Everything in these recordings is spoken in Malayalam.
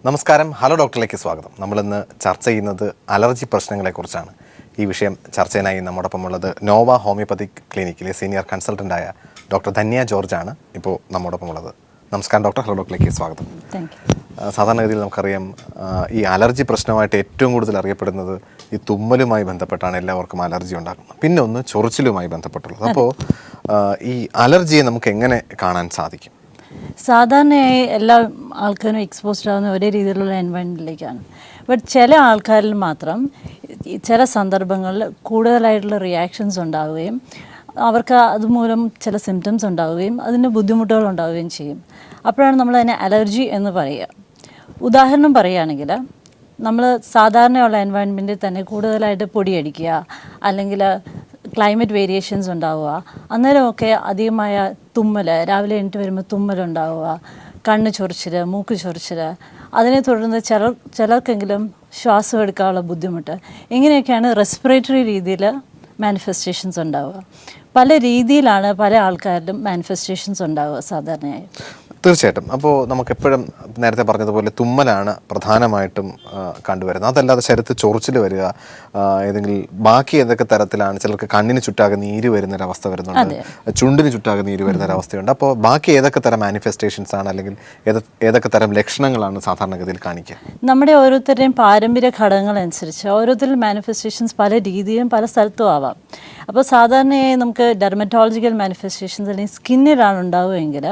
നമസ്കാരം, ഹലോ ഡോക്ടറിലേക്ക് സ്വാഗതം. നമ്മളിന്ന് ചർച്ച ചെയ്യുന്നത് അലർജി പ്രശ്നങ്ങളെക്കുറിച്ചാണ്. ഈ വിഷയം ചർച്ചയിനായി നമ്മോടൊപ്പം ഉള്ളത് നോവ ഹോമിയോപ്പതിക് ക്ലിനിക്കിലെ സീനിയർ കൺസൾട്ടൻ്റായ ഡോക്ടർ ധന്യ ജോർജാണ് ഇപ്പോൾ നമ്മോടൊപ്പം ഉള്ളത്. നമസ്കാരം ഡോക്ടർ, ഹലോ ഡോക്ടറിലേക്ക് സ്വാഗതം. സാധാരണഗതിയിൽ നമുക്കറിയാം, ഈ അലർജി പ്രശ്നമായിട്ട് ഏറ്റവും കൂടുതൽ അറിയപ്പെടുന്നത് ഈ തുമ്മലുമായി ബന്ധപ്പെട്ടാണ് എല്ലാവർക്കും അലർജി ഉണ്ടാക്കുന്നത്. പിന്നെ ഒന്ന് ചൊറിച്ചിലുമായി ബന്ധപ്പെട്ടുള്ളത്. അപ്പോൾ ഈ അലർജിയെ നമുക്ക് എങ്ങനെ കാണാൻ സാധിക്കും? സാധാരണയായി എല്ലാ ആൾക്കാരും എക്സ്പോസ്ഡ് ആവുന്ന ഒരേ രീതിയിലുള്ള എൻവയൺമെൻറ്റിലേക്കാണ്. ബട്ട് ചില ആൾക്കാരിൽ മാത്രം ചില സന്ദർഭങ്ങളിൽ കൂടുതലായിട്ടുള്ള റിയാക്ഷൻസ് ഉണ്ടാവുകയും അവർക്ക് അതുമൂലം ചില സിംറ്റംസ് ഉണ്ടാവുകയും അതിന് ബുദ്ധിമുട്ടുകൾ ഉണ്ടാവുകയും ചെയ്യും. അപ്പോഴാണ് നമ്മൾ അതിനെ അലർജി എന്ന് പറയുക. ഉദാഹരണം പറയുകയാണെങ്കിൽ, നമ്മൾ സാധാരണയുള്ള എൻവയൺമെൻറ്റിൽ തന്നെ കൂടുതലായിട്ട് പൊടിയടിക്കുക, അല്ലെങ്കിൽ ക്ലൈമറ്റ് വേരിയേഷൻസ് ഉണ്ടാവുക, അന്നേരമൊക്കെ അധികമായ തുമ്മൽ, രാവിലെ എണീറ്റ് വരുമ്പോൾ തുമ്മലുണ്ടാവുക, കണ്ണ് ചൊറിച്ചിൽ, മൂക്ക് ചൊറിച്ചിൽ, അതിനെ തുടർന്ന് ചിലർക്കെങ്കിലും ശ്വാസം എടുക്കാനുള്ള ബുദ്ധിമുട്ട്, ഇങ്ങനെയൊക്കെയാണ് റെസ്പിറേറ്ററി രീതിയിൽ മാനിഫെസ്റ്റേഷൻസ് ഉണ്ടാവുക. പല രീതിയിലാണ് പല ആൾക്കാരിലും മാനിഫെസ്റ്റേഷൻസ് ഉണ്ടാവുക സാധാരണയായി. തീർച്ചയായിട്ടും. അപ്പോൾ നമുക്കെപ്പോഴും നേരത്തെ പറഞ്ഞതുപോലെ തുമ്മലാണ് പ്രധാനമായിട്ടും കണ്ടുവരുന്നത്. അതല്ലാതെ ശരീരത്തിൽ ചൊറിച്ചിൽ വരിക, ഏതെങ്കിലും ബാക്കി ഏതൊക്കെ തരത്തിലാണ്, ചിലർക്ക് കണ്ണിന് ചുറ്റാകെ നീര് വരുന്നൊരവസ്ഥ വരുന്നുണ്ട്, ചുണ്ടിന് ചുറ്റാകെ നീര് വരുന്നൊരവസ്ഥയുണ്ട്. അപ്പോൾ ബാക്കി ഏതൊക്കെ തരം മാനിഫെസ്റ്റേഷൻസ് ആണ്, അല്ലെങ്കിൽ ഏതൊക്കെ തരം ലക്ഷണങ്ങളാണ് സാധാരണഗതിയിൽ കാണിക്കുക? നമ്മുടെ ഓരോരുത്തരുടെയും പാരമ്പര്യ ഘടകങ്ങൾ അനുസരിച്ച് ഓരോരുത്തരും മാനിഫെസ്റ്റേഷൻസ് പല രീതിയിലും പല സ്ഥലത്തും ആവാം. അപ്പോൾ സാധാരണയായി നമുക്ക് ഡെർമറ്റോളജിക്കൽ മാനിഫെസ്റ്റേഷൻസ് അല്ലെങ്കിൽ സ്കിന്നിലാണ് ഉണ്ടാവുമെങ്കിൽ,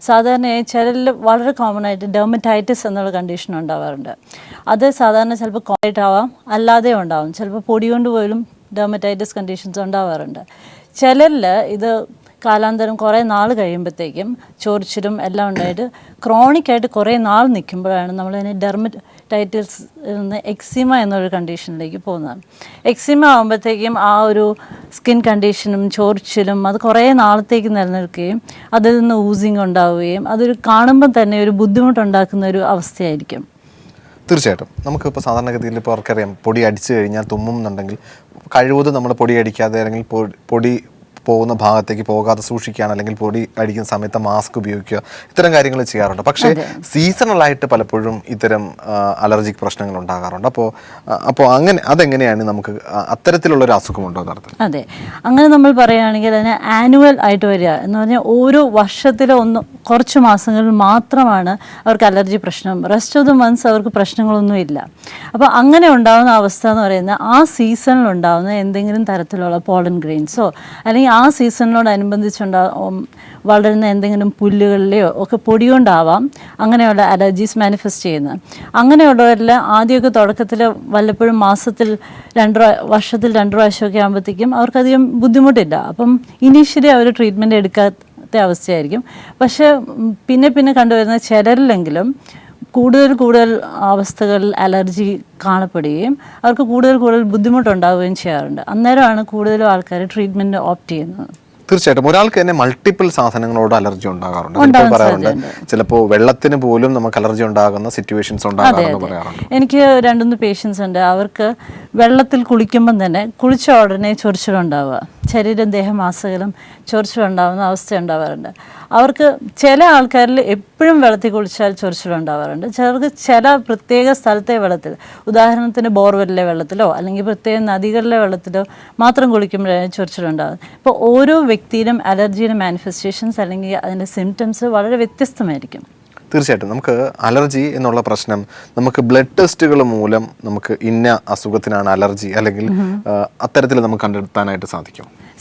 സാധാരണയായി ചിലരിൽ വളരെ കോമൺ ആയിട്ട് ഡെർമറ്റൈറ്റിസ് എന്നുള്ള കണ്ടീഷൻ ഉണ്ടാവാറുണ്ട്. അത് സാധാരണ ചിലപ്പോൾ കോമൺ ആവാം, അല്ലാതെ ഉണ്ടാവും. ചിലപ്പോൾ പൊടി കൊണ്ട് പോലും ഡെർമറ്റൈറ്റിസ് കണ്ടീഷൻസ് ഉണ്ടാവാറുണ്ട്. ചിലരിൽ ഇത് കാലാന്തരം കുറേ നാൾ കഴിയുമ്പോഴത്തേക്കും ചൊറിച്ചിലും എല്ലാം ഉണ്ടായിട്ട് ക്രോണിക്കായിട്ട് കുറേ നാൾ നിൽക്കുമ്പോഴാണ് നമ്മളതിനെ ഡെർമറ്റൈറ്റിസ് നിന്ന് എക്സിമ എന്നൊരു കണ്ടീഷനിലേക്ക് പോകുന്നത്. എക്സിമ ആകുമ്പോഴത്തേക്കും ആ ഒരു സ്കിൻ കണ്ടീഷനും ചൊറിച്ചിലും അത് കുറേ നാളത്തേക്ക് നിലനിൽക്കുകയും അതിൽ നിന്ന് ഊസിങ് ഉണ്ടാവുകയും അതൊരു കാണുമ്പം തന്നെ ഒരു ബുദ്ധിമുട്ടുണ്ടാക്കുന്ന ഒരു അവസ്ഥയായിരിക്കും. തീർച്ചയായിട്ടും. നമുക്കിപ്പോൾ സാധാരണഗതിയിൽ ഇപ്പോൾ അവർക്കറിയാം, പൊടി അടിച്ചു കഴിഞ്ഞാൽ തുമ്മുന്നുണ്ടെങ്കിൽ കഴിവതും നമ്മൾ പൊടി അടിക്കാതെ, അല്ലെങ്കിൽ പൊടി പോകുന്ന ഭാഗത്തേക്ക് പോകാതെ സൂക്ഷിക്കുകയാണ്, അല്ലെങ്കിൽ പൊടി അടിക്കുന്ന സമയത്ത് മാസ്ക് ഉപയോഗിക്കുക, ഇത്തരം കാര്യങ്ങൾ ചെയ്യാറുണ്ട്. പക്ഷേ സീസണലായിട്ട് പലപ്പോഴും ഇത്തരം അലർജിക് പ്രശ്നങ്ങൾ ഉണ്ടാകാറുണ്ട്. അപ്പോൾ അതെങ്ങനെയാണ് നമുക്ക് അത്തരത്തിലുള്ളൊരു അസുഖമുണ്ടോ നടത്തുന്നത്? അതെ, അങ്ങനെ നമ്മൾ പറയുകയാണെങ്കിൽ അതിന് ആനുവൽ ആയിട്ട് വരിക എന്ന് പറഞ്ഞാൽ ഓരോ വർഷത്തിലെ കുറച്ച് മാസങ്ങളിൽ മാത്രമാണ് അവർക്ക് അലർജി പ്രശ്നം. റെസ്റ്റ് ഓഫ് ദ മന്ത്സ് അവർക്ക് പ്രശ്നങ്ങളൊന്നും ഇല്ല. അപ്പോൾ അങ്ങനെ ഉണ്ടാകുന്ന അവസ്ഥ എന്ന് പറയുന്നത് ആ സീസണിൽ ഉണ്ടാകുന്ന എന്തെങ്കിലും തരത്തിലുള്ള പോളൻ ഗ്രെയിൻസോ അല്ലെങ്കിൽ ആ വളരുന്ന എന്തെങ്കിലും പുല്ലുകളിലെയോ ഒക്കെ പൊടി കൊണ്ടാവാം അങ്ങനെയുള്ള അലർജീസ് മാനിഫെസ്റ്റ് ചെയ്യുന്നത്. അങ്ങനെയുള്ളവരിൽ ആദ്യമൊക്കെ തുടക്കത്തിൽ വല്ലപ്പോഴും വർഷത്തിൽ 2 പ്രാവശ്യമൊക്കെ ആകുമ്പോഴത്തേക്കും അവർക്കധികം ബുദ്ധിമുട്ടില്ല. അപ്പം ഇനീഷ്യലി അവർ ട്രീറ്റ്മെൻറ്റ് എടുക്കാത്ത അവസ്ഥയായിരിക്കും. പക്ഷേ പിന്നെ കണ്ടുവരുന്ന ചിലരിലെങ്കിലും കൂടുതൽ അവസ്ഥകളിൽ അലർജി കാണപ്പെടുകയും അവർക്ക് കൂടുതൽ ബുദ്ധിമുട്ടുണ്ടാവുകയും ചെയ്യാറുണ്ട്. അന്നേരമാണ് കൂടുതലും ആൾക്കാർ ട്രീറ്റ്മെൻറ്റ് ഓപ്റ്റ് ചെയ്യുന്നത്. തീർച്ചയായിട്ടും. ഒരാൾക്ക് തന്നെ മൾട്ടിപ്പിൾ സാധനങ്ങളോട് അലർജി ഉണ്ടാകാറുണ്ട്. പറയാറുണ്ട് ചിലപ്പോൾ വെള്ളത്തിന് പോലും നമുക്ക് അലർജി ഉണ്ടാകുന്ന സിറ്റുവേഷൻസ് ഉണ്ടാകാറുണ്ട് പറയാറുണ്ട്. എനിക്ക് 2-3 പേഷ്യൻസ് ഉണ്ട്. അവർക്ക് വെള്ളത്തിൽ കുളിക്കുമ്പം തന്നെ കുളിച്ച ഉടനെ ചൊറിച്ചിലുണ്ടാവുക, ശരീരം ദേഹമാസകലം ചൊറിച്ചിലുണ്ടാകുന്ന അവസ്ഥ ഉണ്ടാവാറുണ്ട്. അവർക്ക് ചില ആൾക്കാരിൽ എപ്പോഴും വെള്ളത്തിൽ കുളിച്ചാൽ ചൊറിച്ചിലുണ്ടാവാറുണ്ട്. ചിലർക്ക് ചില പ്രത്യേക സ്ഥലത്തെ വെള്ളത്തിൽ, ഉദാഹരണത്തിന് ബോർവെല്ലിലെ വെള്ളത്തിലോ അല്ലെങ്കിൽ പ്രത്യേക നദികളിലെ വെള്ളത്തിലോ മാത്രം കുളിക്കുമ്പോഴാണ് ചൊറിച്ചിലുണ്ടാകുന്നത്. ഇപ്പോൾ ഓരോ വ്യക്തിയിലും അലർജിയുടെ മാനിഫെസ്റ്റേഷൻസ് അല്ലെങ്കിൽ അതിൻ്റെ സിംറ്റംസ് വളരെ വ്യത്യസ്തമായിരിക്കും. തീർച്ചയായിട്ടും. നമുക്ക് അലർജി എന്നുള്ള പ്രശ്നം നമുക്ക് ബ്ലഡ് ടെസ്റ്റുകൾ മൂലം നമുക്ക് ഇന്ന അസുഖത്തിനാണ് അലർജി, അല്ലെങ്കിൽ അത്തരത്തിൽ നമുക്ക് കണ്ടെത്താനായിട്ട്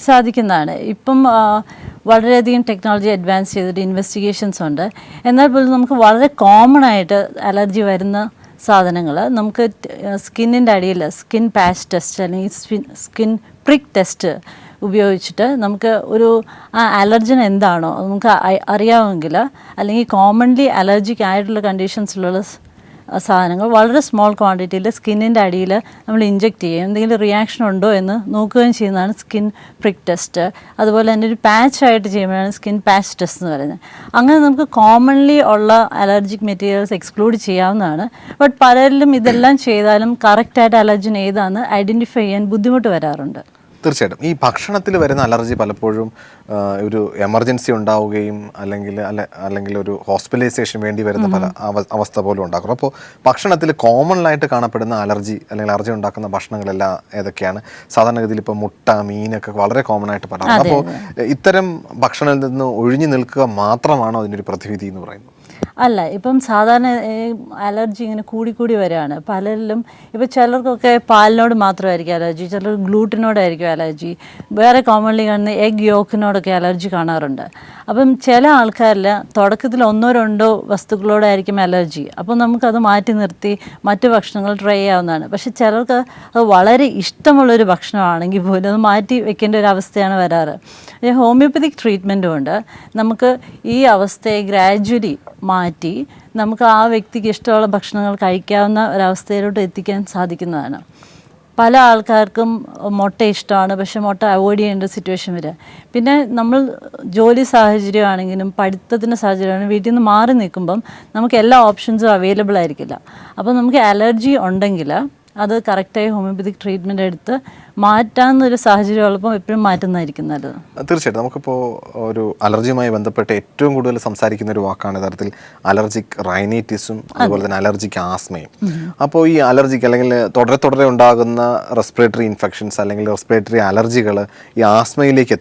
സാധിക്കുന്നതാണ്. ഇപ്പം വളരെയധികം ടെക്നോളജി അഡ്വാൻസ് ചെയ്തിട്ട് ഇൻവെസ്റ്റിഗേഷൻസ് ഉണ്ട്. എന്നാൽ പോലും നമുക്ക് വളരെ കോമൺ ആയിട്ട് അലർജി വരുന്ന സാധനങ്ങൾ നമുക്ക് സ്കിന്നിൻ്റെ അടിയിൽ സ്കിൻ പാച്ച് ടെസ്റ്റ് അല്ലെങ്കിൽ സ്കിൻ പ്രിക്ക് ടെസ്റ്റ് ഉപയോഗിച്ചിട്ട് നമുക്ക് ആ അലർജൻ എന്താണോ നമുക്ക് അറിയാമെങ്കിൽ, അല്ലെങ്കിൽ കോമൺലി അലർജിക് ആയിട്ടുള്ള കണ്ടീഷൻസിലുള്ള സാധനങ്ങൾ വളരെ സ്മോൾ ക്വാണ്ടിറ്റിയിൽ സ്കിന്നിൻ്റെ അടിയിൽ നമ്മൾ ഇഞ്ചെക്റ്റ് ചെയ്യും, എന്തെങ്കിലും റിയാക്ഷൻ ഉണ്ടോ എന്ന് നോക്കുകയും ചെയ്യുന്നതാണ് സ്കിൻ പ്രിക്ക് ടെസ്റ്റ്. അതുപോലെ തന്നെ ഒരു പാച്ചായിട്ട് ചെയ്യുമ്പോഴാണ് സ്കിൻ പാച്ച് ടെസ്റ്റ് എന്ന് പറയുന്നത്. അങ്ങനെ നമുക്ക് കോമൺലി ഉള്ള അലർജിക് മെറ്റീരിയൽസ് എക്സ്ക്ലൂഡ് ചെയ്യാവുന്നതാണ്. ബട്ട് പലരിലും ഇതെല്ലാം ചെയ്താലും കറക്റ്റായിട്ട് അലർജൻ ഏതാണെന്ന് ഐഡൻറ്റിഫൈ ചെയ്യാൻ ബുദ്ധിമുട്ട് വരാറുണ്ട്. തീർച്ചയായിട്ടും ഈ ഭക്ഷണത്തിൽ വരുന്ന അലർജി പലപ്പോഴും ഒരു എമർജൻസി ഉണ്ടാവുകയും അല്ലെങ്കിൽ ഒരു ഹോസ്പിറ്റലൈസേഷൻ വേണ്ടി വരുന്ന പല അവസ്ഥ പോലും ഉണ്ടാക്കും. അപ്പോൾ ഭക്ഷണത്തിൽ കോമൺ ആയിട്ട് കാണപ്പെടുന്ന അലർജി അല്ലെങ്കിൽ അലർജി ഉണ്ടാക്കുന്ന ഭക്ഷണങ്ങളെല്ലാം ഏതൊക്കെയാണ്? സാധാരണഗതിയിൽ ഇപ്പോൾ മുട്ട, മീനൊക്കെ വളരെ കോമൺ ആയിട്ട് പറയാറുണ്ട്. അപ്പോൾ ഇത്തരം ഭക്ഷണത്തിൽ നിന്ന് ഒഴിഞ്ഞു നിൽക്കുക മാത്രമാണോ അതിനൊരു പ്രതിവിധി എന്ന് പറയുന്നത്? അല്ല, ഇപ്പം സാധാരണ അലർജി ഇങ്ങനെ കൂടിക്കൂടി വരികയാണ് പലരിലും. ഇപ്പോൾ ചിലർക്കൊക്കെ പാലിനോട് മാത്രമായിരിക്കും അലർജി, ചിലർ ഗ്ലൂട്ടിനോടായിരിക്കും അലർജി, വേറെ കോമൺലി കാണുന്ന എഗ് യോക്കിനോടൊക്കെ അലർജി കാണാറുണ്ട്. അപ്പം ചില ആൾക്കാരിൽ തുടക്കത്തിൽ 1-2 വസ്തുക്കളോടായിരിക്കും അലർജി. അപ്പം നമുക്കത് മാറ്റി നിർത്തി മറ്റു ഭക്ഷണങ്ങൾ ട്രൈ ചെയ്യാവുന്നതാണ്. പക്ഷെ ചിലർക്ക് അത് വളരെ ഇഷ്ടമുള്ളൊരു ഭക്ഷണമാണെങ്കിൽ പോലും അത് മാറ്റി വെക്കേണ്ട ഒരു അവസ്ഥയാണ് വരാറ്. ഹോമിയോപ്പതിക് ട്രീറ്റ്മെൻറ്റും ഉണ്ട്. നമുക്ക് ഈ അവസ്ഥയെ ഗ്രാജ്വലി മാറ്റി നമുക്ക് ആ വ്യക്തിക്ക് ഇഷ്ടമുള്ള ഭക്ഷണങ്ങൾ കഴിക്കാവുന്ന ഒരവസ്ഥയിലോട്ട് എത്തിക്കാൻ സാധിക്കുന്നതാണ്. പല ആൾക്കാർക്കും മുട്ട ഇഷ്ടമാണ്, പക്ഷെ മുട്ട അവോയ്ഡ് ചെയ്യേണ്ട സിറ്റുവേഷൻ വരിക. പിന്നെ നമ്മൾ ജോലി സാഹചര്യമാണെങ്കിലും പഠിത്തത്തിൻ്റെ സാഹചര്യമാണെങ്കിലും വീട്ടിൽ നിന്ന് മാറി നിൽക്കുമ്പം നമുക്ക് എല്ലാ ഓപ്ഷൻസും അവൈലബിൾ ആയിരിക്കില്ല. അപ്പോൾ നമുക്ക് അലർജി ഉണ്ടെങ്കിൽ അത് കറക്റ്റായി ഹോമിയോപ്പതിക് ട്രീറ്റ്മെൻറ്റ് എടുത്ത് മാറ്റാവുന്നൊരു സാഹചര്യം ഉള്ളപ്പോൾ എപ്പോഴും മാറ്റുന്നതായിരിക്കും നല്ലത്. തീർച്ചയായിട്ടും നമുക്കിപ്പോൾ ഒരു അലർജിയുമായി ബന്ധപ്പെട്ട് ഏറ്റവും കൂടുതൽ സംസാരിക്കുന്ന ഒരു വാക്കാണ് യഥാർത്ഥത്തിൽ അലർജിക് റൈനൈറ്റിസും അതുപോലെ തന്നെ അലർജിക് ആസ്മയും. അപ്പോൾ ഈ അലർജിക്ക് അല്ലെങ്കിൽ തുടരെ ഉണ്ടാകുന്ന റെസ്പിറേറ്ററി ഇൻഫെക്ഷൻസ് അല്ലെങ്കിൽ റെസ്പിറേറ്ററി അലർജികൾ ഈ ആസ്മയിലേക്ക്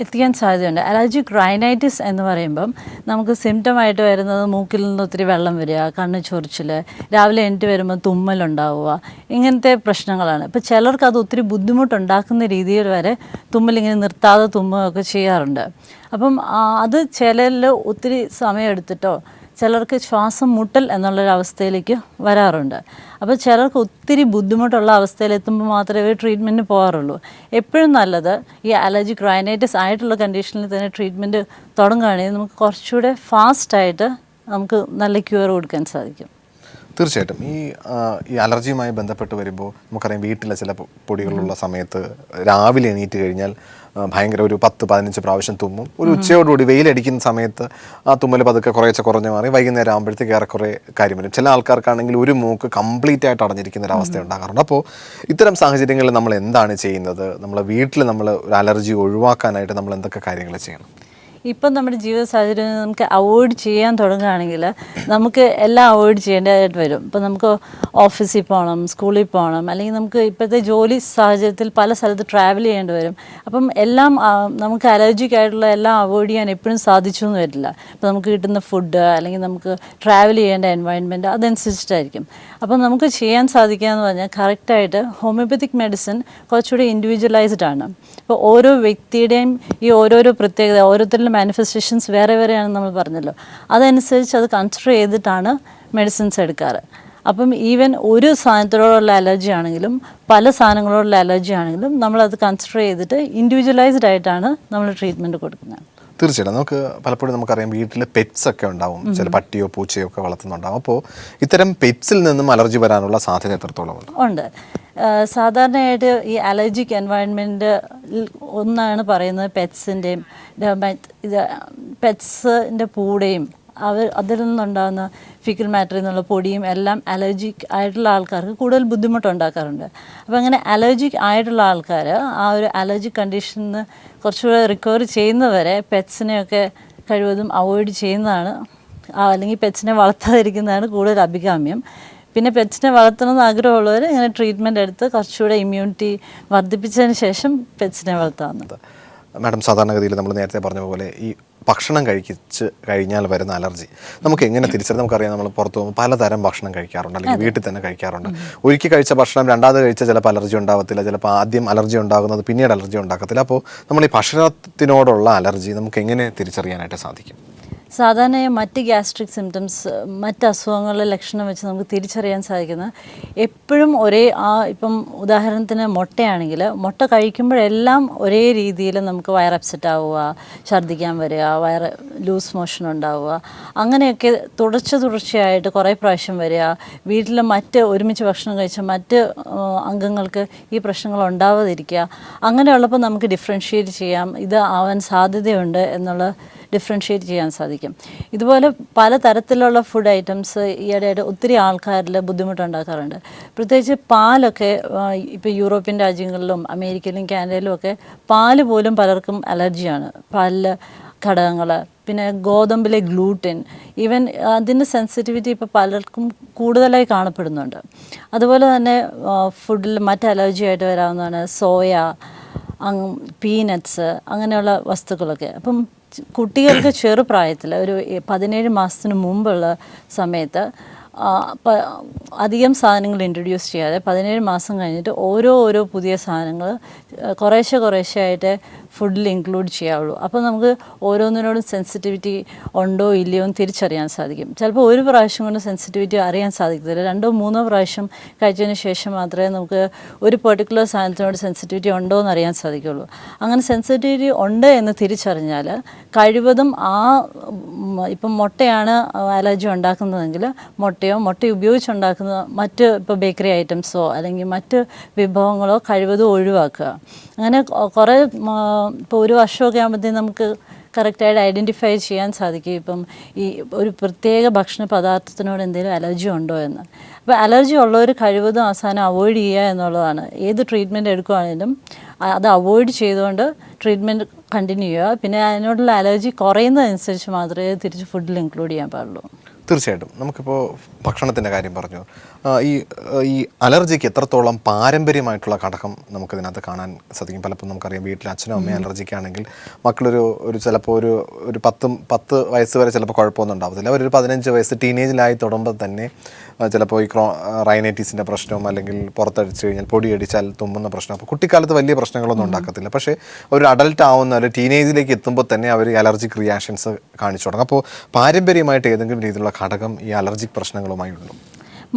എത്തിക്കാൻ സാധ്യതയുണ്ട്. അലർജിക് റൈനൈറ്റിസ് എന്ന് പറയുമ്പം നമുക്ക് സിംറ്റമായിട്ട് വരുന്നത് മൂക്കിൽ നിന്ന് ഒത്തിരി വെള്ളം വരിക, കണ്ണ് ചൊറിച്ചിൽ, രാവിലെ എണീറ്റ് വരുമ്പോൾ തുമ്മലുണ്ടാവുക, ഇങ്ങനത്തെ പ്രശ്നങ്ങളാണ്. ഇപ്പോൾ ചിലർക്ക് അത് ഒത്തിരി ബുദ്ധിമുട്ടുണ്ടാക്കുന്ന രീതിയിൽ വരെ തുമ്മലിങ്ങനെ നിർത്താതെ തുമ്മുകയൊക്കെ ചെയ്യാറുണ്ട്. അപ്പം അത് ചിലരിൽ ഒത്തിരി സമയമെടുത്തിട്ടോ ചിലർക്ക് ശ്വാസം മുട്ടൽ എന്നുള്ളൊരവസ്ഥയിലേക്ക് വരാറുണ്ട്. അപ്പോൾ ചിലർക്ക് ഒത്തിരി ബുദ്ധിമുട്ടുള്ള അവസ്ഥയിലെത്തുമ്പോൾ മാത്രമേ ട്രീറ്റ്മെൻറ്റിന് പോകാറുള്ളൂ. എപ്പോഴും നല്ലത് ഈ അലർജിക് റൈനൈറ്റിസ് ആയിട്ടുള്ള കണ്ടീഷനിൽ തന്നെ ട്രീറ്റ്മെൻറ്റ് തുടങ്ങുകയാണെങ്കിൽ നമുക്ക് കുറച്ചുകൂടെ ഫാസ്റ്റായിട്ട് നമുക്ക് നല്ല ക്യൂർ കൊടുക്കാൻ സാധിക്കും. തീർച്ചയായിട്ടും ഈ അലർജിയുമായി ബന്ധപ്പെട്ട് വരുമ്പോൾ നമുക്കറിയാം വീട്ടിലെ ചില പൊടികളുള്ള സമയത്ത് രാവിലെ എണീറ്റ് കഴിഞ്ഞാൽ ഭയങ്കര ഒരു 10-15 പ്രാവശ്യം തുമ്മും. ഒരു ഉച്ചയോടുകൂടി വെയിലടിക്കുന്ന സമയത്ത് ആ തുമ്മൽ പതുക്കെ കുറഞ്ഞു മാറി വൈകുന്നേരം ആകുമ്പോഴത്തേക്ക് ഏറെക്കുറെ കാര്യം വരും. ചില ആൾക്കാർക്കാണെങ്കിൽ ഒരു മൂക്ക് കംപ്ലീറ്റ് ആയിട്ട് അടഞ്ഞിരിക്കുന്ന ഒരു അവസ്ഥ ഉണ്ടാകാറുണ്ട്. അപ്പോൾ ഇത്തരം സാഹചര്യങ്ങളിൽ നമ്മൾ എന്താണ് ചെയ്യുന്നത്? നമ്മളെ വീട്ടിൽ നമ്മൾ ഒരു അലർജി ഒഴിവാക്കാനായിട്ട് നമ്മൾ എന്തൊക്കെ കാര്യങ്ങൾ ചെയ്യണം? ഇപ്പം നമ്മുടെ ജീവിത സാഹചര്യം നമുക്ക് അവോയ്ഡ് ചെയ്യാൻ തുടങ്ങുകയാണെങ്കിൽ നമുക്ക് എല്ലാം അവോയ്ഡ് ചെയ്യേണ്ടതായിട്ട് വരും. ഇപ്പം നമുക്ക് ഓഫീസിൽ പോകണം, സ്കൂളിൽ പോകണം, അല്ലെങ്കിൽ നമുക്ക് ഇപ്പോഴത്തെ ജോലി സാഹചര്യത്തിൽ പല സ്ഥലത്ത് ട്രാവൽ ചെയ്യേണ്ടി വരും. അപ്പം എല്ലാം നമുക്ക് അലർജിക് ആയിട്ടുള്ള എല്ലാം അവോയ്ഡ് ചെയ്യാൻ എപ്പോഴും സാധിച്ചു എന്ന് വരില്ല. ഇപ്പോൾ നമുക്ക് കിട്ടുന്ന ഫുഡ് അല്ലെങ്കിൽ നമുക്ക് ട്രാവൽ ചെയ്യേണ്ട എൻവയോൺമെൻറ്റ് അതനുസരിച്ചിട്ടായിരിക്കും. അപ്പം നമുക്ക് ചെയ്യാൻ സാധിക്കുക എന്ന് പറഞ്ഞാൽ കറക്റ്റായിട്ട് ഹോമിയോപ്പതിക് മെഡിസിൻ കുറച്ചുകൂടി ഇൻഡിവിജ്വലൈസ്ഡ് ആണ്. ഇപ്പോൾ ഓരോ വ്യക്തിയുടെയും ഈ ഓരോരോ പ്രത്യേകത, ഓരോരുത്തരിലും മാനിഫെസ്റ്റേഷൻസ് വേറെയാണെന്ന് നമ്മൾ പറഞ്ഞല്ലോ. അതനുസരിച്ച് അത് കൺസിഡർ ചെയ്തിട്ടാണ് മെഡിസിൻസ് എടുക്കാറ്. അപ്പം ഈവൻ ഒരു സാധനത്തോടുള്ള അലർജി ആണെങ്കിലും പല സാധനങ്ങളോടുള്ള അലർജി ആണെങ്കിലും നമ്മളത് കൺസിഡർ ചെയ്തിട്ട് ഇൻഡിവിജ്വലൈസ്ഡ് ആയിട്ടാണ് നമ്മൾ ട്രീറ്റ്മെൻറ്റ് കൊടുക്കുന്നത്. തീർച്ചയായിട്ടും നമുക്ക് പലപ്പോഴും നമുക്കറിയാം വീട്ടിൽ പെറ്റ്സ് ഒക്കെ ഉണ്ടാവും, ചില പട്ടിയോ പൂച്ചയോ ഒക്കെ വളർത്തുന്നുണ്ടാവും. അപ്പോൾ ഇത്തരം പെറ്റ്സിൽ നിന്നും അലർജി വരാനുള്ള സാധ്യത എത്രത്തോളം ഉണ്ട്? സാധാരണയായിട്ട് ഈ അലർജിക് എൻവയോൺമെൻറ്റ് ഒന്നാണ് പറയുന്നത് പെറ്റ്സിൻ്റെയും ഇത് പെറ്റ്സിൻ്റെ പൂടയും അതിൽ നിന്നുണ്ടാകുന്ന ഫിക്കൽ മാറ്ററിൽ നിന്നുള്ള പൊടിയും എല്ലാം അലർജിക് ആയിട്ടുള്ള ആൾക്കാർക്ക് കൂടുതൽ ബുദ്ധിമുട്ടുണ്ടാക്കാറുണ്ട്. അപ്പോൾ അങ്ങനെ അലർജിക് ആയിട്ടുള്ള ആൾക്കാർ ആ ഒരു അലർജിക് കണ്ടീഷനിൽ നിന്ന് കുറച്ചുകൂടെ റിക്കവർ ചെയ്യുന്നവരെ പെറ്റ്സിനെയൊക്കെ കഴിവതും അവോയ്ഡ് ചെയ്യുന്നതാണ്, അല്ലെങ്കിൽ പെറ്റ്സിനെ വളർത്താതിരിക്കുന്നതാണ് കൂടുതൽ അഭികാമ്യം. പിന്നെ പെറ്റ്സിനെ വളർത്തണമെന്ന് ആഗ്രഹമുള്ളവർ ഇങ്ങനെ ട്രീറ്റ്മെൻറ്റ് എടുത്ത് കുറച്ചുകൂടെ ഇമ്മ്യൂണിറ്റി വർദ്ധിപ്പിച്ചതിന് ശേഷം പെറ്റ്സിനെ വളർത്താവുന്നത്. മാഡം, സാധാരണഗതിയിൽ നമ്മൾ നേരത്തെ പറഞ്ഞ പോലെ ഈ ഭക്ഷണം കഴിച്ച് കഴിഞ്ഞാൽ വരുന്ന അലർജി നമുക്ക് എങ്ങനെ തിരിച്ചറിയാം? നമുക്കറിയാം, നമ്മൾ പുറത്ത് പോകുമ്പോൾ പലതരം ഭക്ഷണം കഴിക്കാറുണ്ട്, അല്ലെങ്കിൽ വീട്ടിൽ തന്നെ കഴിക്കാറുണ്ട്. ഒരിക്കൽ കഴിച്ച ഭക്ഷണം രണ്ടാമത് കഴിച്ചാൽ ചിലപ്പോൾ അലർജി ഉണ്ടാകത്തില്ല, ചിലപ്പോൾ ആദ്യം അലർജി ഉണ്ടാകുന്നത് പിന്നീട് അലർജി ഉണ്ടാക്കത്തില്ല. അപ്പോൾ നമ്മൾ ഈ ഭക്ഷണത്തിനോടുള്ള അലർജി നമുക്ക് എങ്ങനെ തിരിച്ചറിയാനായിട്ട് സാധിക്കും? സാധാരണയായി മറ്റ് ഗ്യാസ്ട്രിക് സിംറ്റംസ്, മറ്റ് അസുഖങ്ങളുടെ ലക്ഷണം വെച്ച് നമുക്ക് തിരിച്ചറിയാൻ സാധിക്കുന്നത് എപ്പോഴും ഇപ്പം ഉദാഹരണത്തിന് മുട്ടയാണെങ്കിൽ മുട്ട കഴിക്കുമ്പോഴെല്ലാം ഒരേ രീതിയിൽ നമുക്ക് വയർ അപ്സെറ്റ് ആവുക, ഛർദ്ദിക്കാൻ വരിക, വയറ് ലൂസ് മോഷൻ ഉണ്ടാവുക, അങ്ങനെയൊക്കെ തുടർച്ചയായിട്ട് കുറേ പ്രാവശ്യം വരിക. വീട്ടിൽ ഒരുമിച്ച് ഭക്ഷണം കഴിച്ച മറ്റ് അംഗങ്ങൾക്ക് ഈ പ്രശ്നങ്ങൾ ഉണ്ടാവാതിരിക്കുക. അങ്ങനെയുള്ളപ്പോൾ നമുക്ക് ഡിഫറൻഷ്യേറ്റ് ചെയ്യാം, ഇത് ആവാൻ സാധ്യതയുണ്ട് എന്നുള്ള ഡിഫറൻഷ്യേറ്റ് ചെയ്യാൻ സാധിക്കും. ഇതുപോലെ പലതരത്തിലുള്ള ഫുഡ് ഐറ്റംസ് ഈയിടെയായിട്ട് ഒത്തിരി ആൾക്കാരിൽ ബുദ്ധിമുട്ടുണ്ടാക്കാറുണ്ട്. പ്രത്യേകിച്ച് പാലൊക്കെ ഇപ്പോൾ യൂറോപ്യൻ രാജ്യങ്ങളിലും അമേരിക്കയിലും കാനഡയിലും ഒക്കെ പാല് പോലും പലർക്കും അലർജിയാണ്. പാലിൽ ഘടകങ്ങൾ, പിന്നെ ഗോതമ്പിലെ ഗ്ലൂട്ടിൻ, ഈവൻ അതിൻ്റെ സെൻസിറ്റിവിറ്റി ഇപ്പോൾ പലർക്കും കൂടുതലായി കാണപ്പെടുന്നുണ്ട്. അതുപോലെ തന്നെ ഫുഡിൽ മറ്റ് അലർജി ആയിട്ട് വരാവുന്നതാണ് സോയ, പീനട്ട്സ്, അങ്ങനെയുള്ള വസ്തുക്കളൊക്കെ. അപ്പം കുട്ടികൾക്ക് ചെറുപ്രായത്തിൽ ഒരു 17 മാസത്തിന് മുമ്പുള്ള സമയത്ത് അധികം സാധനങ്ങൾ ഇൻട്രൊഡ്യൂസ് ചെയ്യാതെ 17 മാസം കഴിഞ്ഞിട്ട് ഓരോ പുതിയ സാധനങ്ങൾ കുറേശ്ശെ ആയിട്ട് ഫുഡിൽ ഇൻക്ലൂഡ് ചെയ്യാവുള്ളൂ. അപ്പോൾ നമുക്ക് ഓരോന്നിനോടും സെൻസിറ്റിവിറ്റി ഉണ്ടോ ഇല്ലയോ എന്ന് തിരിച്ചറിയാൻ സാധിക്കും. ചിലപ്പോൾ ഒരു പ്രാവശ്യം കൊണ്ട് സെൻസിറ്റിവിറ്റി അറിയാൻ സാധിക്കത്തില്ല. 2-3 പ്രാവശ്യം കഴിച്ചതിന് ശേഷം മാത്രമേ നമുക്ക് ഒരു പെർട്ടിക്കുലർ സാധനത്തിനോട് സെൻസിറ്റിവിറ്റി ഉണ്ടോ എന്ന് അറിയാൻ സാധിക്കുള്ളൂ. അങ്ങനെ സെൻസിറ്റിവിറ്റി ഉണ്ട് എന്ന് തിരിച്ചറിഞ്ഞാൽ കഴിവതും ഇപ്പം മുട്ടയാണ് അലർജി ഉണ്ടാക്കുന്നതെങ്കിൽ മുട്ട ഉപയോഗിച്ചുണ്ടാക്കുന്ന മറ്റ് ഇപ്പോൾ ബേക്കറി ഐറ്റംസോ അല്ലെങ്കിൽ മറ്റ് വിഭവങ്ങളോ കഴിവതും ഒഴിവാക്കുക. അങ്ങനെ കുറേ ഇപ്പോൾ ഒരു വർഷമൊക്കെ ആകുമ്പോഴത്തേക്കും നമുക്ക് കറക്റ്റായിട്ട് ഐഡൻറ്റിഫൈ ചെയ്യാൻ സാധിക്കും ഇപ്പം ഈ ഒരു പ്രത്യേക ഭക്ഷണ പദാർത്ഥത്തിനോട് എന്തെങ്കിലും അലർജി ഉണ്ടോ എന്ന്. അപ്പോൾ അലർജി ഉള്ളവർ കഴിവതും അവസാനം അവോയ്ഡ് ചെയ്യുക എന്നുള്ളതാണ്. ഏത് ട്രീറ്റ്മെൻറ്റ് എടുക്കുകയാണെങ്കിലും അത് അവോയ്ഡ് ചെയ്തുകൊണ്ട് ട്രീറ്റ്മെൻറ്റ് കണ്ടിന്യൂ ചെയ്യുക. പിന്നെ അതിനോടുള്ള അലർജി കുറയുന്നതനുസരിച്ച് മാത്രമേ തിരിച്ച് ഫുഡിൽ ഇൻക്ലൂഡ് ചെയ്യാൻ പാടുള്ളൂ. തീർച്ചയായിട്ടും. നമുക്കിപ്പോൾ ഭക്ഷണത്തിൻ്റെ കാര്യം പറഞ്ഞു. ഈ അലർജിക്ക് എത്രത്തോളം പാരമ്പര്യമായിട്ടുള്ള ഘടകം നമുക്കിതിനകത്ത് കാണാൻ സാധിക്കും? പലപ്പോഴും നമുക്കറിയാം വീട്ടിൽ അച്ഛനും അമ്മയും അലർജിക്കാണെങ്കിൽ മക്കളൊരു ചിലപ്പോൾ ഒരു 10 വയസ്സ് വരെ ചിലപ്പോൾ കുഴപ്പമൊന്നും ഉണ്ടാവത്തില്ല. അവരൊരു 15 വയസ്സ് ടീനേജിലായി തുടങ്ങുമ്പോൾ തന്നെ ചിലപ്പോൾ ഈ റൈനൈറ്റീസിൻ്റെ പ്രശ്നം, അല്ലെങ്കിൽ പുറത്തടിച്ച് കഴിഞ്ഞാൽ പൊടിയടിച്ചാൽ തുമ്മുന്ന പ്രശ്നം, അപ്പോൾ കുട്ടിക്കാലത്ത് വലിയ പ്രശ്നങ്ങളൊന്നും ഉണ്ടാക്കത്തില്ല. പക്ഷേ ഒരു അഡൽട്ട് ആവുന്ന ഒരു ടീനേജിലേക്ക് എത്തുമ്പോൾ തന്നെ അവർ ഈ അലർജിക് റിയാക്ഷൻസ് കാണിച്ചു തുടങ്ങും. അപ്പോൾ പാരമ്പര്യമായിട്ട് ഏതെങ്കിലും രീതിയിലുള്ള ഘടകം ഈ അലർജിക് പ്രശ്നങ്ങളുമായി ഉള്ളൂ?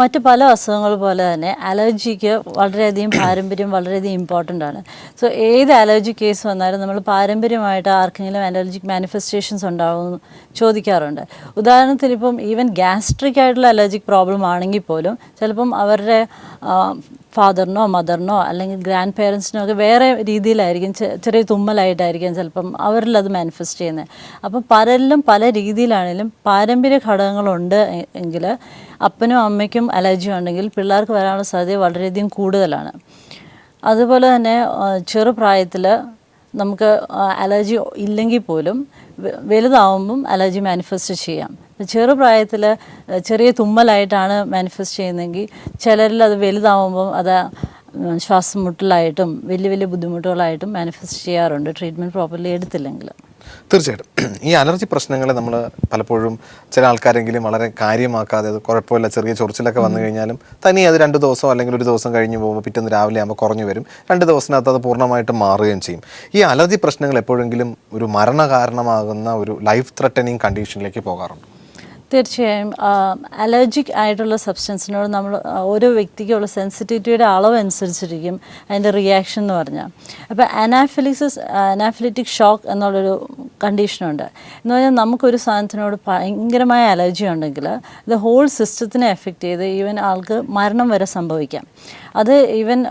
മറ്റ് പല അസുഖങ്ങൾ പോലെ തന്നെ അലർജിക്ക് വളരെയധികം പാരമ്പര്യം വളരെയധികം ഇമ്പോർട്ടൻ്റ് ആണ്. സോ ഏത് അലർജി കേസ് വന്നാലും നമ്മൾ പാരമ്പര്യമായിട്ട് ആർക്കെങ്കിലും അലർജിക് മാനിഫെസ്റ്റേഷൻസ് ഉണ്ടാകുമെന്ന് ചോദിക്കാറുണ്ട്. ഉദാഹരണത്തിന് ഇപ്പം ഈവൻ ഗ്യാസ്ട്രിക് ആയിട്ടുള്ള അലർജിക് പ്രോബ്ലം ആണെങ്കിൽ പോലും ചിലപ്പം അവരുടെ ഫാദറിനോ മദറിനോ അല്ലെങ്കിൽ ഗ്രാൻഡ് പേരൻസിനോ ഒക്കെ വേറെ രീതിയിലായിരിക്കും, ചെറിയ തുമ്മലായിട്ടായിരിക്കും ചിലപ്പം അവരിൽ അത് മാനിഫെസ്റ്റ് ചെയ്യുന്നത്. അപ്പം പലരിലും പല രീതിയിലാണെങ്കിലും പാരമ്പര്യ ഘടകങ്ങളുണ്ട് എങ്കിൽ അപ്പനും അമ്മയ്ക്കും അലർജി ഉണ്ടെങ്കിൽ പിള്ളേർക്ക് വരാനുള്ള സാധ്യത വളരെയധികം കൂടുതലാണ്. അതുപോലെ തന്നെ ചെറുപ്രായത്തിൽ നമുക്ക് അലർജി ഇല്ലെങ്കിൽ പോലും വലുതാവുമ്പം അലർജി മാനിഫെസ്റ്റ് ചെയ്യാം. ചെറുപ്രായത്തിൽ ചെറിയ തുമ്മലായിട്ടാണ് മാനിഫെസ്റ്റ് ചെയ്യുന്നതെങ്കിൽ ചിലരിൽ അത് വലുതാവുമ്പം അത് ശ്വാസം മുട്ടലായിട്ടും വലിയ ബുദ്ധിമുട്ടുകളായിട്ടും മാനിഫെസ്റ്റ് ചെയ്യാറുണ്ട് ട്രീറ്റ്മെൻറ്റ് പ്രോപ്പർലി എടുത്തില്ലെങ്കിൽ. തീർച്ചയായിട്ടും. ഈ അലർജി പ്രശ്നങ്ങളെ നമ്മൾ പലപ്പോഴും ചില ആൾക്കാരെങ്കിലും വളരെ കാര്യമാക്കാതെ അത് കുഴപ്പമില്ല, ചെറിയ ചൊറിച്ചിലൊക്കെ വന്നു കഴിഞ്ഞാലും തനിയെ അത് 2 ദിവസം അല്ലെങ്കിൽ ഒരു ദിവസം കഴിഞ്ഞ് പോകുമ്പോൾ പിറ്റേന്ന് രാവിലെ ആകുമ്പോൾ കുറഞ്ഞു വരും. 2 ദിവസത്തിനകത്ത് അത് പൂർണ്ണമായിട്ടും മാറുകയും ചെയ്യും. ഈ അലർജി പ്രശ്നങ്ങൾ എപ്പോഴെങ്കിലും ഒരു മരണകാരണമാകുന്ന ഒരു ലൈഫ് ത്രെട്ടനിങ് കണ്ടീഷനിലേക്ക് പോകാറുണ്ട്? തീർച്ചയായും. അലർജിക് ആയിട്ടുള്ള സബ്സ്റ്റൻസിനോട് നമ്മൾ ഓരോ വ്യക്തിക്കുള്ള സെൻസിറ്റിവിറ്റിയുടെ അളവ് അനുസരിച്ചിരിക്കും അതിൻ്റെ റിയാക്ഷൻ എന്ന് പറഞ്ഞാൽ. അപ്പോൾ അനാഫിലിറ്റിക് ഷോക്ക് എന്നുള്ളൊരു കണ്ടീഷനുണ്ട്. എന്ന് പറഞ്ഞാൽ നമുക്കൊരു സാധനത്തിനോട് ഭയങ്കരമായ അലർജി ഉണ്ടെങ്കിൽ ഇത് ഹോൾ സിസ്റ്റത്തിനെ എഫക്റ്റ് ചെയ്ത് ഈവൻ ആൾക്ക് മരണം വരെ സംഭവിക്കാം. അത് ഈവൻ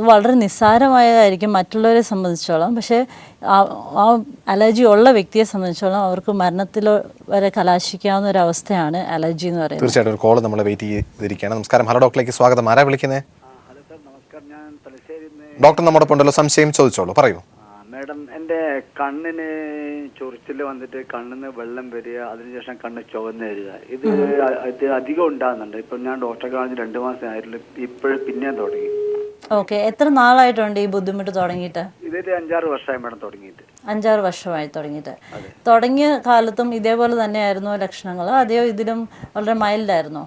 വളരെ നിസ്സാരമായതായിരിക്കും മറ്റുള്ളവരെ സംബന്ധിച്ചോളം, പക്ഷേ ആ അലർജി ഉള്ള വ്യക്തിയെ സംബന്ധിച്ചോളം അവർക്ക് മരണത്തിൽ വരെ കലാശിക്കാവുന്ന ഒരു അവസ്ഥയാണ് അലർജി എന്ന് പറയുന്നത്. തീർച്ചയായിട്ടും ഒരു കോൾ നമ്മൾ വെയിറ്റ് ചെയ്തിരിക്കുകയാണ്. നമസ്കാരം, ഹലോ ഡോക്ടറിലേക്ക് സ്വാഗതം. ആരാ വിളിക്കുന്നത്? ഡോക്ടർ നമ്മുടെ ഉണ്ടല്ലോ, സംശയം ചോദിച്ചോളൂ, പറയൂ. മേഡം, എൻ്റെ കണ്ണിന് ചൊറിച്ചിൽ വന്നിട്ട് കണ്ണിന് വെള്ളം വരിക, അതിനുശേഷം കണ്ണ് ചുവന്ന് വരിക, ഇത് അധികം ഉണ്ടാകുന്നുണ്ട്. ഇപ്പം ഞാൻ ഡോക്ടറെ കാണിച്ച് 2 മാസം ആയിട്ടില്ല, ഇപ്പോഴും പിന്നെയും തുടങ്ങി. ഓക്കെ, എത്ര നാളായിട്ടുണ്ട് ഈ ബുദ്ധിമുട്ട് തുടങ്ങിയിട്ട്? ഇതൊരു 5-6 വർഷമായി മേഡം തുടങ്ങിയിട്ട്. 5-6 വർഷമായി തുടങ്ങിയിട്ട്. തുടങ്ങിയ കാലത്തും ഇതേപോലെ തന്നെയായിരുന്നോ ലക്ഷണങ്ങൾ, അതെയോ ഇതിലും വളരെ മൈൽഡായിരുന്നോ?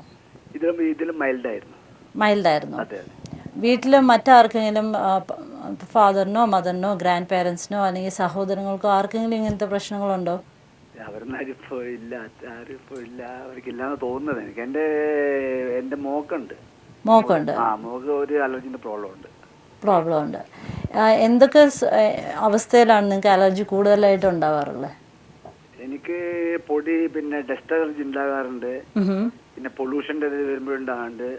ഇതിലും മൈൽഡായിരുന്നു. മൈൽഡായിരുന്നു. വീട്ടിൽ മറ്റാർക്കെങ്കിലും ഫാദറിനോ മദറിനോ ഗ്രാൻഡ് പേരൻസിനോ അല്ലെങ്കിൽ സഹോദരങ്ങൾക്കോ ആർക്കെങ്കിലും ഇങ്ങനത്തെ പ്രശ്നങ്ങളുണ്ടോ? അവരിപ്പോ ഇല്ല, അവർക്കില്ലാന്ന് തോന്നുന്നത് എനിക്ക്. എൻ്റെ മോക്കുണ്ട്. മോക്ക് ഒരു അലർജിന്റെ പ്രോബ്ലം ഉണ്ട്. എന്തൊക്കെ അവസ്ഥയിലാണ് നിങ്ങൾക്ക് അലർജി കൂടുതലായിട്ട് ഉണ്ടാവാറുള്ളത്? എനിക്ക് പൊടി, പിന്നെ ഡസ്റ്റ് അലർജി ഉണ്ടാകാറുണ്ട്, പിന്നെ പൊല്യൂഷന്റെ വരുമ്പോഴുണ്ടാകാറുണ്ട്.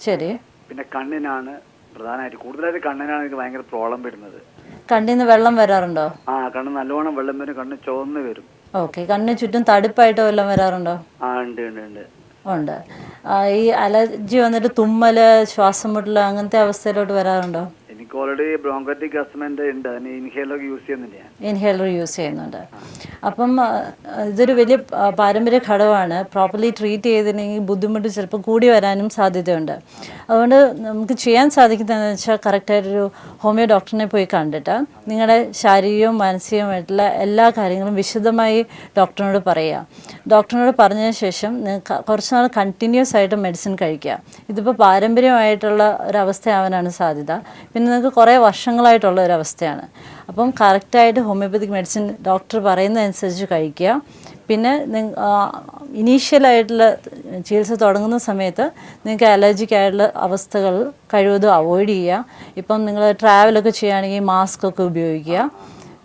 ശരി. പിന്നെ കണ്ണിനാണ് പ്രധാനമായിട്ട്, കൂടുതലായിട്ട് കണ്ണിനാണ് എനിക്ക് ഭയങ്കര പ്രോബ്ലം വരുന്നത്. കണ്ണിൽ നിന്ന് വെള്ളം വരാറുണ്ടോ? ആ കണ്ണ് നല്ലോണം വെള്ളം വരും, കണ്ണ് ചുവന്ന് വരും. ഓക്കെ. കണ്ണിന് ചുറ്റും തടുപ്പായിട്ട് വല്ലതും വരാറുണ്ടോ? ആ ഉണ്ട് ഉണ്ട് ഉണ്ട്. ഉണ്ട്. ഈ അലർജി വന്നിട്ട് തുമ്മല്, ശ്വാസം മുട്ടൽ അങ്ങനത്തെ അവസ്ഥയിലോട്ട് വരാറുണ്ടോ? എനിക്ക് ഓൾറെഡി ബ്രോങ്കറ്റിക് അസ്മന്റ് ഉണ്ട്, അതിന് ഇൻഹേലർ യൂസ് ചെയ്യുന്നുണ്ട് ഞാൻ. ഇൻഹേലർ യൂസ് ചെയ്യുന്നുണ്ട്. അപ്പം ഇതൊരു വലിയ പാരമ്പര്യ ഘടകമാണ്. പ്രോപ്പർലി ട്രീറ്റ് ചെയ്തില്ലെങ്കിൽ ബുദ്ധിമുട്ട് ചിലപ്പോൾ കൂടി വരാനും സാധ്യതയുണ്ട്. അതുകൊണ്ട് നമുക്ക് ചെയ്യാൻ സാധിക്കുന്നതെന്ന് വെച്ചാൽ കറക്റ്റായിട്ടൊരു ഹോമിയോ ഡോക്ടറിനെ പോയി കണ്ടിട്ട് നിങ്ങളുടെ ശാരീരികവും മാനസികവുമായിട്ടുള്ള എല്ലാ കാര്യങ്ങളും വിശദമായി ഡോക്ടറിനോട് പറയുക. ഡോക്ടറിനോട് പറഞ്ഞതിന് ശേഷം കുറച്ച് നാൾ കണ്ടിന്യൂസ് ആയിട്ട് മെഡിസിൻ കഴിക്കുക. ഇതിപ്പോൾ പാരമ്പര്യമായിട്ടുള്ള ഒരവസ്ഥയാവാനാണ് സാധ്യത. പിന്നെ നിങ്ങൾക്ക് കുറേ വർഷങ്ങളായിട്ടുള്ള ഒരവസ്ഥയാണ്. അപ്പം കറക്റ്റായിട്ട് ഹോമിയോപ്പതിക് മെഡിസിൻ ഡോക്ടർ പറയുന്നതനുസരിച്ച് കഴിക്കുക. പിന്നെ ഇനീഷ്യലായിട്ടുള്ള ചികിത്സ തുടങ്ങുന്ന സമയത്ത് നിങ്ങൾക്ക് അലർജിക് ആയിട്ടുള്ള അവസ്ഥകൾ കഴിവതും അവോയ്ഡ് ചെയ്യുക. ഇപ്പം നിങ്ങൾ ട്രാവലൊക്കെ ചെയ്യുകയാണെങ്കിൽ മാസ്ക് ഒക്കെ ഉപയോഗിക്കുക.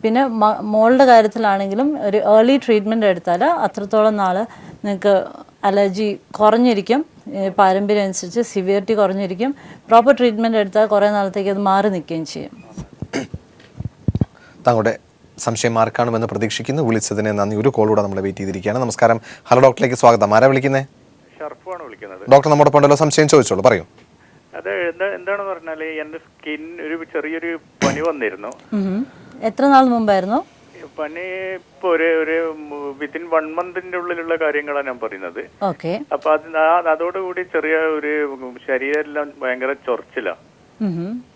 പിന്നെ മോളുടെ കാര്യത്തിലാണെങ്കിലും ഒരു ഏർലി ട്രീറ്റ്മെൻറ്റ് എടുത്താൽ അത്രത്തോളം നാൾ നിങ്ങൾക്ക് അലർജി കുറഞ്ഞിരിക്കും. പാരമ്പര്യം അനുസരിച്ച് സിവിയറിറ്റി കുറഞ്ഞിരിക്കും. പ്രോപ്പർ ട്രീറ്റ്മെൻറ്റ് എടുത്താൽ കുറേ നാളത്തേക്ക് അത് മാറി നിൽക്കുകയും ചെയ്യും. താങ്കളുടെ സംശയം മാർക്കാണെന്ന് പ്രതീക്ഷിക്കുന്നു. വിളിച്ചതിന് നന്ദി. ഒരു കോൾ കൂടെ നമ്മൾ വെയിറ്റ് ചെയ്തിരിക്കുകയാണ്. നമസ്കാരം. ഹലോ ഡോക്ടറിലേക്ക് സ്വാഗതം. ആരാ വിളിക്കുന്നത്? ഷർഫാണ് വിളിക്കുന്നത്. ഡോക്ടർ നമ്മുടെ ഉണ്ടല്ലോ, സംശയം ചോദിച്ചോളൂ, പറയൂ. അത് എന്താണെന്ന് പറഞ്ഞാൽ എൻ്റെ സ്കിൻ ഒരു ചെറിയൊരു പനി വന്നിരുന്നു. എത്ര നാൾ മുമ്പായിരുന്നു പനി? ഇപ്പൊ ഒരു വിത്തിൻ 1 മന്തിന്റെ ഉള്ളിലുള്ള കാര്യങ്ങളാണ് ഞാൻ പറയുന്നത്. ഓക്കെ. അപ്പൊ അതോടുകൂടി ചെറിയ ഒരു ശരീരമെല്ലാം ഭയങ്കര ചൊറിച്ചില്ല.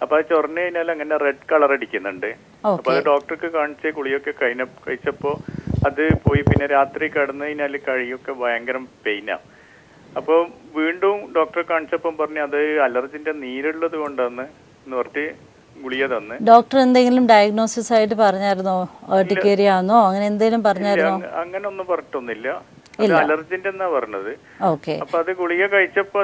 അപ്പൊ അത് ചൊറിഞ്ഞു കഴിഞ്ഞാൽ അങ്ങനെ റെഡ് കളർ അടിക്കുന്നുണ്ട്. അപ്പൊ അത് ഡോക്ടർക്ക് കാണിച്ച് ഗുളിയൊക്കെ കഴിച്ചപ്പോ അത് പോയി. പിന്നെ രാത്രി കിടന്നു കഴിഞ്ഞാൽ കഴിയൊക്കെ ഭയങ്കര പെയിനാ. അപ്പോൾ വീണ്ടും ഡോക്ടറെ കാണിച്ചപ്പം പറഞ്ഞു അത് അലർജിന്റെ നീരുള്ളത് കൊണ്ടാന്ന് പറഞ്ഞിട്ട് ഗുളിക തന്ന്. ഡോക്ടർ എന്തെങ്കിലും ഡയഗ്നോസിസ് ആയിട്ട് പറഞ്ഞായിരുന്നോ? ഓർട്ടിക്കേരിയ ആണോ അങ്ങനെ എന്തെങ്കിലും പറഞ്ഞായിരുന്നോ? അങ്ങനെ ഒന്നും പറഞ്ഞിട്ടൊന്നുമില്ല. അലർജിന്റെ എന്നാ പറഞ്ഞത്. അപ്പൊ അത് ഗുളിക കഴിച്ചപ്പോ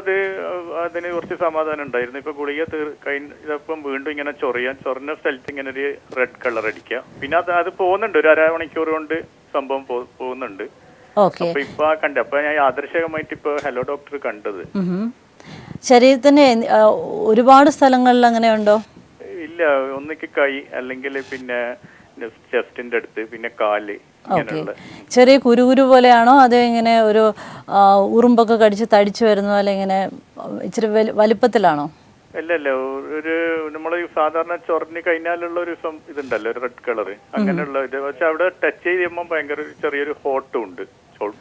അതിന് കുറച്ച് സമാധാനം ഉണ്ടായിരുന്നു. ഇപ്പൊ ഗുളിക കഴിഞ്ഞപ്പം വീണ്ടും ഇങ്ങനെ ചൊറിഞ്ഞ സ്ഥലത്ത് ഇങ്ങനെ ഒരു റെഡ് കളർ അടിക്കുക. പിന്നെ അത് പോകുന്നുണ്ട്, ഒരു 1/2 മണിക്കൂർ കൊണ്ട് സംഭവം പോകുന്നുണ്ട്. അപ്പൊ ഇപ്പൊ അപ്പൊ ഞാൻ യാദൃശികമായിട്ട് ഇപ്പൊ ഹലോ ഡോക്ടർ കണ്ടത്. ശരീരത്തിന് ഒരുപാട് സ്ഥലങ്ങളിൽ അങ്ങനെ ഉണ്ടോ? ഇല്ല, ഒന്നിക്ക് കൈ, അല്ലെങ്കിൽ പിന്നെ ചെസ്റ്റിന്റെ അടുത്ത്, പിന്നെ കാല്. ചെറിയ കുരുകുരു പോലെയാണോ അതോ ഇങ്ങനെ ഒരു ഉറുമ്പൊക്കെ കടിച്ച് തടിച്ചു വരുന്നോ, അല്ലെ ഇങ്ങനെ ഇച്ചിരി വലുപ്പത്തിലാണോ? അല്ലല്ല, ഒരു നമ്മൾ സാധാരണ ചൊറിഞ്ഞ് കഴിഞ്ഞാലുള്ള ഒരു ഇതുണ്ടല്ലോ, ഒരു റെഡ് കളർ, അങ്ങനെയുള്ള ഇത്. പക്ഷെ അവിടെ ടച്ച് ചെയ്യുമ്പോൾ ഭയങ്കര ചെറിയൊരു ഹോട്ടും ഉണ്ട്,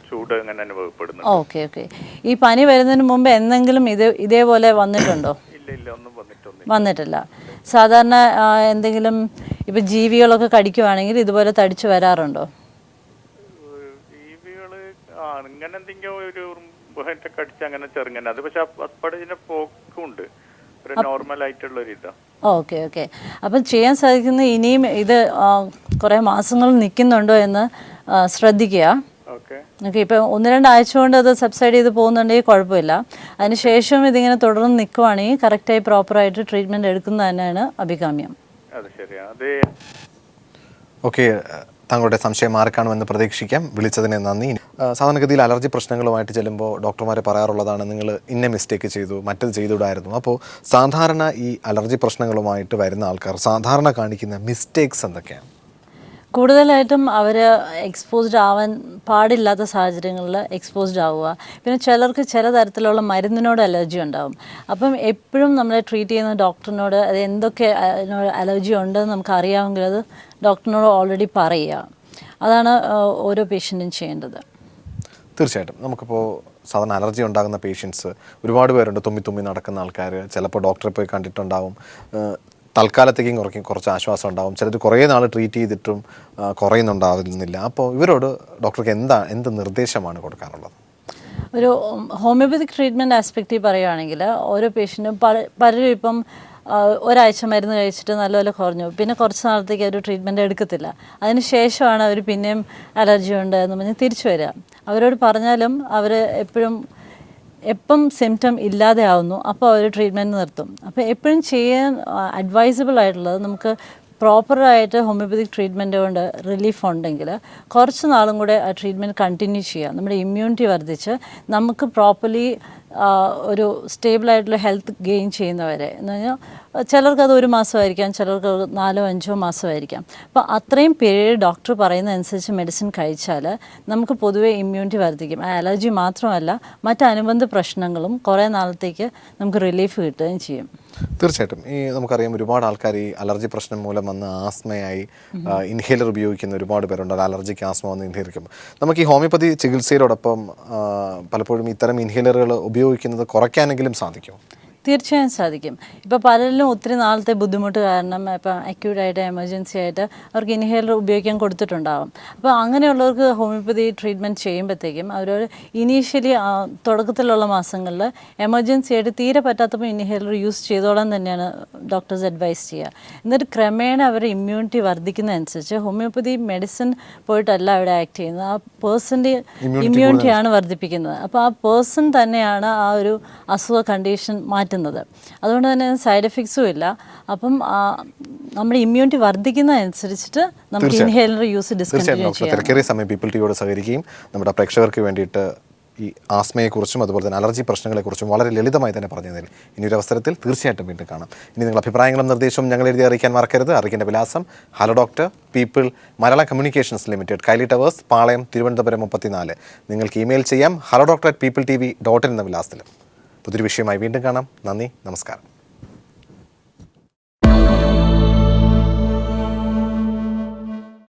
ചൂട് അങ്ങനെ അനുഭവപ്പെടുന്നു. Okay okay. ഈ പനി വരുന്നതിന് മുമ്പ് എന്തെങ്കിലും ഇതേപോലെ വന്നിട്ടുണ്ടോ? ഇല്ല ഇല്ല, ഒന്നും വന്നിട്ടില്ല. സാധാരണ എന്തെങ്കിലും ഇപ്പൊ ജീവികളൊക്കെ കടിക്കുവാണെങ്കിൽ ഇതുപോലെ തടിച്ചു വരാറുണ്ടോ? ജീവികള് അങ്ങനെ എന്തെങ്കിലും ഒരു കടിച്ച് അങ്ങനെ ചെറുങ്ങനെ അത്. പക്ഷെ അപ്പടിന്റെ പോക്കുണ്ട്, ഒരു നോർമൽ ആയിട്ടുള്ള ഒരു ഇതാ. Okay okay. അപ്പം ചെയ്യാൻ സാധിക്കുന്ന ഇനിയും ഇത് കുറേ മാസങ്ങൾ നിൽക്കുന്നുണ്ടോ എന്ന് ശ്രദ്ധിക്കുക. ഓക്കെ. ഇപ്പം 1-2 ആഴ്ച കൊണ്ട് അത് സബ്സൈഡ് ചെയ്ത് പോകുന്നുണ്ടെങ്കിൽ കുഴപ്പമില്ല. അതിനുശേഷം ഇതിങ്ങനെ തുടർന്ന് നിൽക്കുവാണെങ്കിൽ കറക്റ്റായി പ്രോപ്പറായിട്ട് ട്രീറ്റ്മെൻറ്റ് എടുക്കുന്നത് തന്നെയാണ് അഭികാമ്യം. ഓക്കെ. താങ്കളുടെ സംശയം മാർക്കാണെന്ന് പ്രതീക്ഷിക്കാം. വിളിച്ചതിന് നന്ദി. സാധാരണഗതിയിൽ അലർജി പ്രശ്നങ്ങളുമായിട്ട് ചെല്ലുമ്പോൾ ഡോക്ടർമാർ പറയാറുള്ളതാണ്, നിങ്ങൾ ഇന്ന മിസ്റ്റേക്ക് ചെയ്തു, മറ്റത് ചെയ്തുകൂടായിരുന്നു. അപ്പോൾ സാധാരണ ഈ അലർജി പ്രശ്നങ്ങളുമായിട്ട് വരുന്ന ആൾക്കാർ സാധാരണ കാണിക്കുന്ന മിസ്റ്റേക്സ് എന്തൊക്കെയാണ്? കൂടുതലായിട്ടും അവർ എക്സ്പോസ്ഡ് ആവാൻ പാടില്ലാത്ത സാഹചര്യങ്ങളിൽ എക്സ്പോസ്ഡ് ആവുക. പിന്നെ ചിലർക്ക് ചില തരത്തിലുള്ള മരുന്നിനോട് അലർജി ഉണ്ടാവും. അപ്പം എപ്പോഴും നമ്മളെ ട്രീറ്റ് ചെയ്യുന്ന ഡോക്ടറിനോട് അത് എന്തൊക്കെ അലർജി ഉണ്ടെന്ന് നമുക്ക് അറിയാമെങ്കിൽ അത് ഡോക്ടറിനോട് ഓൾറെഡി പറയുക. അതാണ് ഓരോ പേഷ്യൻറ്റും ചെയ്യേണ്ടത്. തീർച്ചയായിട്ടും. നമുക്കിപ്പോൾ സാധാരണ അലർജി ഉണ്ടാകുന്ന പേഷ്യൻസ് ഒരുപാട് പേരുണ്ട്. തുമ്മി നടക്കുന്ന ആൾക്കാർ ചിലപ്പോൾ ഡോക്ടറെ പോയി കണ്ടിട്ടുണ്ടാവും. തൽക്കാലത്തേക്കും കുറച്ച് ആശ്വാസം ഉണ്ടാവും. ചിലർ കുറേ നാൾ ട്രീറ്റ് ചെയ്തിട്ടും കുറയുന്നുണ്ടാവുന്നില്ല. അപ്പോൾ ഇവരോട് ഡോക്ടർക്ക് എന്ത് നിർദ്ദേശമാണ് കൊടുക്കാനുള്ളത്? ഒരു ഹോമിയോപ്പതിക് ട്രീറ്റ്മെൻറ്റ് ആസ്പെക്റ്റിൽ പറയുകയാണെങ്കിൽ ഓരോ പേഷ്യൻറ്റും പലരും ഇപ്പം ഒരാഴ്ച മരുന്ന് കഴിച്ചിട്ട് നല്ലപോലെ കുറഞ്ഞു, പിന്നെ കുറച്ച് നാളത്തേക്ക് അവർ ട്രീറ്റ്മെൻറ്റ് എടുക്കത്തില്ല. അതിന് ശേഷമാണ് അവർ പിന്നെയും അലർജി ഉണ്ട് എന്ന് പറഞ്ഞ് തിരിച്ചു വരിക. അവരോട് പറഞ്ഞാലും അവർ എപ്പം സിംറ്റം ഇല്ലാതെ ആവുന്നു അപ്പോൾ അവർ ട്രീറ്റ്മെൻറ്റ് നിർത്തും. അപ്പോൾ എപ്പോഴും ചെയ്യാൻ അഡ്വൈസബിൾ ആയിട്ടുള്ളത് നമുക്ക് പ്രോപ്പറായിട്ട് ഹോമിയോപ്പതിക് ട്രീറ്റ്മെൻറ്റ് കൊണ്ട് റിലീഫ് ഉണ്ടെങ്കിൽ കുറച്ച് നാളും കൂടെ ആ ട്രീറ്റ്മെൻറ്റ് കണ്ടിന്യൂ ചെയ്യുക. നമ്മുടെ ഇമ്മ്യൂണിറ്റി വർദ്ധിച്ച് നമുക്ക് പ്രോപ്പർലി ഒരു സ്റ്റേബിളായിട്ടുള്ള ഹെൽത്ത് ഗെയിൻ ചെയ്യുന്നവരെ എന്ന് പറഞ്ഞാൽ ചിലർക്കത് 1 മാസമായിരിക്കാം, ചിലർക്ക് 4-5 മാസമായിരിക്കാം. അപ്പോൾ അത്രയും പീരീഡ് ഡോക്ടർ പറയുന്നതനുസരിച്ച് മെഡിസിൻ കഴിച്ചാൽ നമുക്ക് പൊതുവെ ഇമ്മ്യൂണിറ്റി വർദ്ധിക്കും. അലർജി മാത്രമല്ല മറ്റ് അനുബന്ധ പ്രശ്നങ്ങളും കുറേ നാളത്തേക്ക് നമുക്ക് റിലീഫ് കിട്ടുകയും ചെയ്യും. തീർച്ചയായിട്ടും. നമുക്കറിയാം ഒരുപാട് ആൾക്കാർ ഈ അലർജി പ്രശ്നം മൂലം വന്ന് ആസ്മയായി ഇൻഹേലർ ഉപയോഗിക്കുന്ന ഒരുപാട് പേരുണ്ട്. അലർജിക്ക് ആസ്മ വന്ന് ഇൻഹേലിക്കുമ്പോൾ നമുക്ക് ഈ ഹോമിയോപ്പതി ചികിത്സയോടൊപ്പം പലപ്പോഴും ഇത്തരം ഇൻഹേലറുകൾ ഉപയോഗിക്കുന്നത് കുറയ്ക്കാനെങ്കിലും സാധിക്കും. തീർച്ചയായും സാധിക്കും. ഇപ്പോൾ പലരിലും ഒത്തിരി നാളത്തെ ബുദ്ധിമുട്ട് കാരണം ഇപ്പം അക്യൂട്ടായിട്ട് എമർജൻസി ആയിട്ട് അവർക്ക് ഇൻഹേലർ ഉപയോഗിക്കാൻ കൊടുത്തിട്ടുണ്ടാകും. അപ്പോൾ അങ്ങനെയുള്ളവർക്ക് ഹോമിയോപ്പതി ട്രീറ്റ്മെൻറ്റ് ചെയ്യുമ്പോഴത്തേക്കും അവരൊരു ഇനീഷ്യലി തുടക്കത്തിലുള്ള മാസങ്ങളിൽ എമർജൻസി ആയിട്ട് തീരെ പറ്റാത്തപ്പോൾ ഇൻഹേലർ യൂസ് ചെയ്തോളാൻ തന്നെയാണ് ഡോക്ടേഴ്സ് അഡ്വൈസ് ചെയ്യുക. എന്നിട്ട് ക്രമേണ അവരുടെ ഇമ്മ്യൂണിറ്റി വർദ്ധിക്കുന്നതനുസരിച്ച് ഹോമിയോപ്പതി മെഡിസിൻ പോയിട്ടല്ല അവിടെ ആക്ട് ചെയ്യുന്നത്, ആ പേഴ്സൻ്റെ ഇമ്മ്യൂണിറ്റിയാണ് വർദ്ധിപ്പിക്കുന്നത്. അപ്പോൾ ആ പേഴ്സൺ തന്നെയാണ് ആ ഒരു അസുഖ കണ്ടീഷൻ മാറ്റുന്നത്. അതുകൊണ്ട് തന്നെ സൈഡ് എഫക്ട്സും ഇല്ല. അപ്പം നമ്മുടെ ഇമ്മ്യൂണിറ്റി വർദ്ധിക്കുന്നതനുസരിച്ചിട്ട് നമുക്ക് ഇൻഹേലർ യൂസ് ഡിസ്കണ്ടിന്യൂ ചെയ്യാം. തിരക്കേറിയ സമയം പീപ്പിൾ ടിവിയോട് സഹകരിക്കുകയും നമ്മുടെ പ്രേക്ഷകർക്ക് വേണ്ടിയിട്ട് ഈ ആസ്മയെക്കുറിച്ചും അതുപോലെ തന്നെ അലർജി പ്രശ്നങ്ങളെക്കുറിച്ചും വളരെ ലളിതമായി തന്നെ പറഞ്ഞു തന്നതിൽ ഇനിയൊരു അവസരത്തിൽ തീർച്ചയായിട്ടും വീണ്ടും കാണാം. ഇനി നിങ്ങൾ അഭിപ്രായങ്ങളും നിർദ്ദേശവും ഞങ്ങൾ എഴുതി അറിയിക്കാൻ മറക്കരുത്. അറിയിക്കേണ്ട വിലാസം hello doctor people Malayalam communications limited, Kaili towers, Palayam, Thiruvananthapuram 34. നിങ്ങൾക്ക് ഇമെയിൽ ചെയ്യാം hello doctor@peopletv.in എന്ന വിലാസത്തിൽ. പുതിയൊരു വിഷയമായി വീണ്ടും കാണാം. നന്ദി, നമസ്കാരം.